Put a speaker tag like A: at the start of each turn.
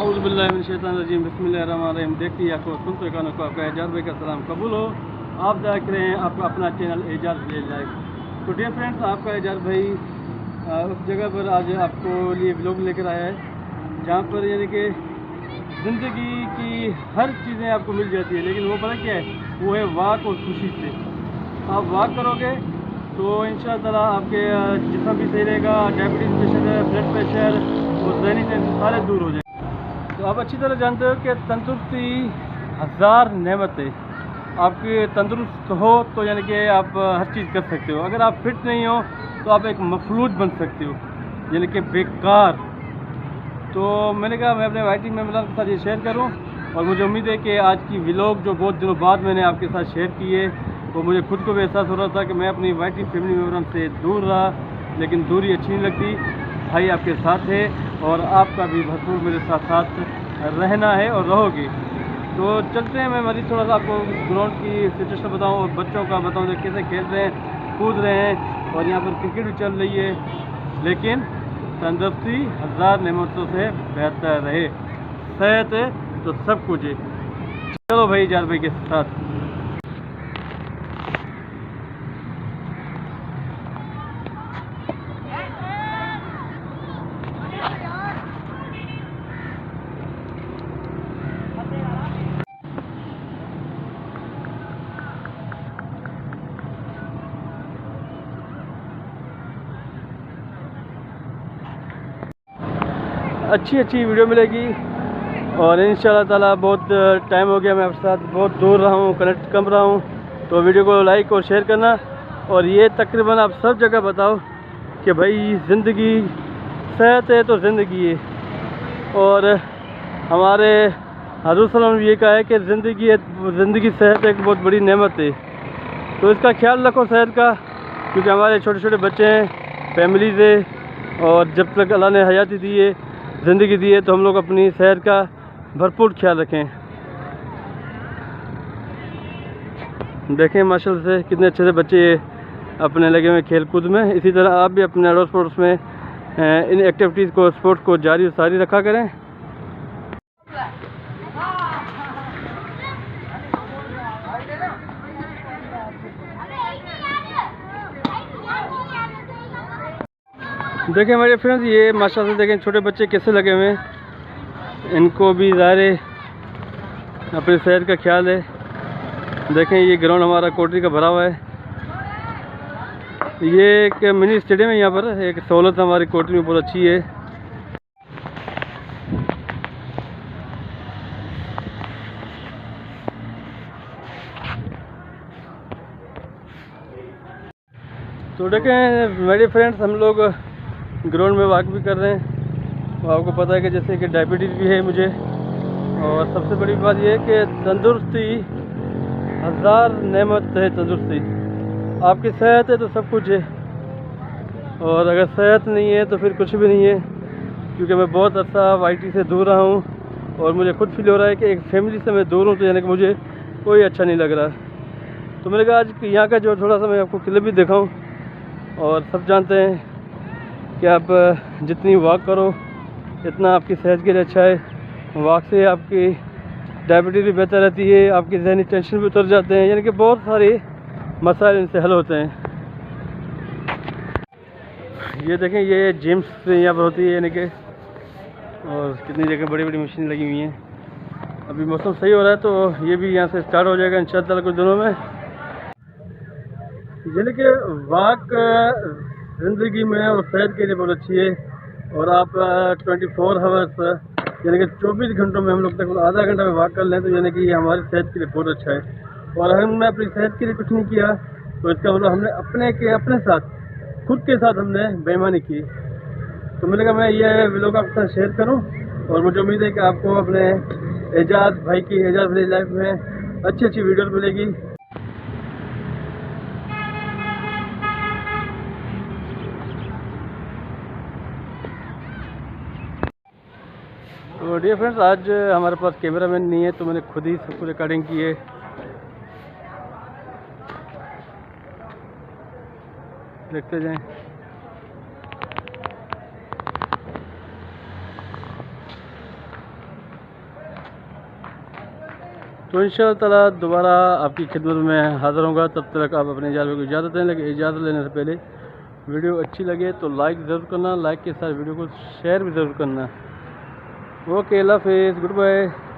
A: औज़ुबिल्लाहिमिनश्शैतानिर्रजीम बिस्मिल्लाहिर्रहमानिर्रहीम। देखती है आपको सुनते कानों को आपका एजाज भाई का सलाम कबूल हो। आप देख रहे हैं आपका अपना चैनल एजाज विलेज लाइफ। तो डियर फ्रेंड्स, आपका एजाज भाई उस जगह पर आज आपको लिए व्लॉग लेकर आया है जहाँ पर यानी कि ज़िंदगी की हर चीज़ें आपको मिल जाती है, लेकिन वो पता क्या है, वो है वाक और खुशी से। आप वाक करोगे तो इंशाअल्लाह आपके जिस्म भी सही रहेगा, डायबिटीज़ पेशेंट, ब्लड प्रेशर और ज़हनी टेंशन सारे दूर हो जाएंगे। तो आप अच्छी तरह जानते हो कि तंदुरुस्ती हज़ार नेमत है। आपके तंदुरुस्त हो तो यानी कि आप हर चीज़ कर सकते हो। अगर आप फिट नहीं हो तो आप एक मफलूज बन सकते हो, यानी कि बेकार। तो मैंने कहा मैं अपने वाइटिंग मेम्बर्स के साथ ये शेयर करूं, और मुझे उम्मीद है कि आज की व्लॉग जो बहुत दिनों बाद मैंने आपके साथ शेयर की है, तो मुझे खुद को भी एहसास हो रहा था कि मैं अपनी वाइटिंग फैमिली मेम्बर्स से दूर रहा, लेकिन दूरी अच्छी नहीं लगती। भाई आपके साथ है और आपका भी भरपूर मेरे साथ साथ रहना है और रहोगे। तो चलते हैं, मैं मरीज थोड़ा सा आपको ग्राउंड की सिचुएशन बताऊँ और बच्चों का बताऊँ कि कैसे खेल रहे हैं, कूद रहे हैं, और यहाँ पर क्रिकेट भी चल रही है। लेकिन तंदुरुस्ती हज़ार नेमतों से बेहतर रहे। सेहत है तो सब कुछ है। चलो भाई एजाज भाई के साथ। अच्छी वीडियो मिलेगी, और इंशाल्लाह ताला बहुत टाइम हो गया मैं आपके साथ बहुत दूर रहा हूँ, कनेक्ट कम रहा हूँ। तो वीडियो को लाइक और शेयर करना, और ये तकरीबन आप सब जगह बताओ कि भाई ज़िंदगी सेहत है तो ज़िंदगी है। और हमारे हज़रत सल्लल्लाहु अलैहि वसल्लम ने ये कहा है कि ज़िंदगी सेहत एक बहुत बड़ी नेमत है। तो इसका ख्याल रखो सेहत का, क्योंकि हमारे छोटे छोटे बच्चे हैं, फैमिलीज़ है, और जब तक अल्लाह ने हयाती दी है, ज़िंदगी दी है, तो हम लोग अपनी सेहत का भरपूर ख्याल रखें। देखें माशाल्लाह से कितने अच्छे से बच्चे अपने लगे हुए खेल कूद में। इसी तरह आप भी अपने अड़ोस पड़ोस में इन एक्टिविटीज़ को, स्पोर्ट्स को जारी और सारी रखा करें। देखें मेरे फ्रेंड्स, ये माशाल्लाह से देखें छोटे बच्चे कैसे लगे हुए हैं, इनको भी ज़ाहिर अपनी सेहत का ख्याल है। देखें ये ग्राउंड हमारा कोटरी का भरा हुआ है। ये एक मिनी स्टेडियम है, यहाँ पर एक सहूलत हमारी कोटरी में बहुत अच्छी है। तो देखें मेरे फ्रेंड्स, हम लोग ग्राउंड में वॉक भी कर रहे हैं। तो आपको पता है कि जैसे कि डायबिटीज़ भी है मुझे, और सबसे बड़ी बात यह है कि तंदुरुस्ती हज़ार नेमत है। तंदुरुस्ती, आपकी सेहत है तो सब कुछ है, और अगर सेहत नहीं है तो फिर कुछ भी नहीं है। क्योंकि मैं बहुत अच्छा वाईटी से दूर रहा हूँ, और मुझे खुद फील हो रहा है कि एक फैमिली से मैं दूर हूँ, तो यानी कि मुझे कोई अच्छा नहीं लग रहा। तो मैंने कहा आज यहाँ का जो थोड़ा सा मैं आपको क्लिप भी दिखाऊँ। और सब जानते हैं कि आप जितनी वॉक करो इतना आपकी सेहत के लिए अच्छा है। वॉक से आपकी डायबिटीज़ भी बेहतर रहती है, आपकी ज़हनी टेंशन भी उतर जाते हैं, यानी कि बहुत सारे मसाइल इनसे हल होते हैं। ये देखें, ये जिम्स यहाँ पर होती है, यानी कि, और कितनी जगह बड़ी बड़ी मशीन लगी हुई हैं। अभी मौसम सही हो रहा है तो ये भी यहाँ से स्टार्ट हो जाएगा इंशाअल्लाह कुछ दिनों में। यानी कि वॉक ज़िंदगी में और सेहत के लिए बहुत अच्छी है। और आप 24 आवर्स यानी कि 24 घंटों में हम लोग तक आधा घंटा में वॉक कर लें, तो यानी कि ये हमारी सेहत के लिए बहुत अच्छा है। और अगर हमने अपनी सेहत के लिए कुछ नहीं किया तो इसका मतलब हमने अपने साथ, खुद के साथ हमने बेईमानी की। तो मैंने कहा मैं ये व्लॉग आपके साथ शेयर करूं, और मुझे उम्मीद है कि आपको अपने एजाज भाई की एजाज विलेज लाइफ में अच्छी वीडियो मिलेगी। तो डियर फ्रेंड्स, आज हमारे पास कैमरा मैन नहीं है, तो मैंने खुद ही सब कुछ रिकॉर्डिंग की है। देखते जाएं। तो इंशाअल्लाह ताला दोबारा आपकी खिदमत में हाज़िर होगा। तब तक आप अपने इजाज़त को इजाज़त दें। लेकिन इजाज़त लेने से पहले वीडियो अच्छी लगे तो लाइक ज़रूर करना, लाइक के साथ वीडियो को शेयर भी ज़रूर करना। ओके, अल्लाह हाफ़िज़, गुड बाय।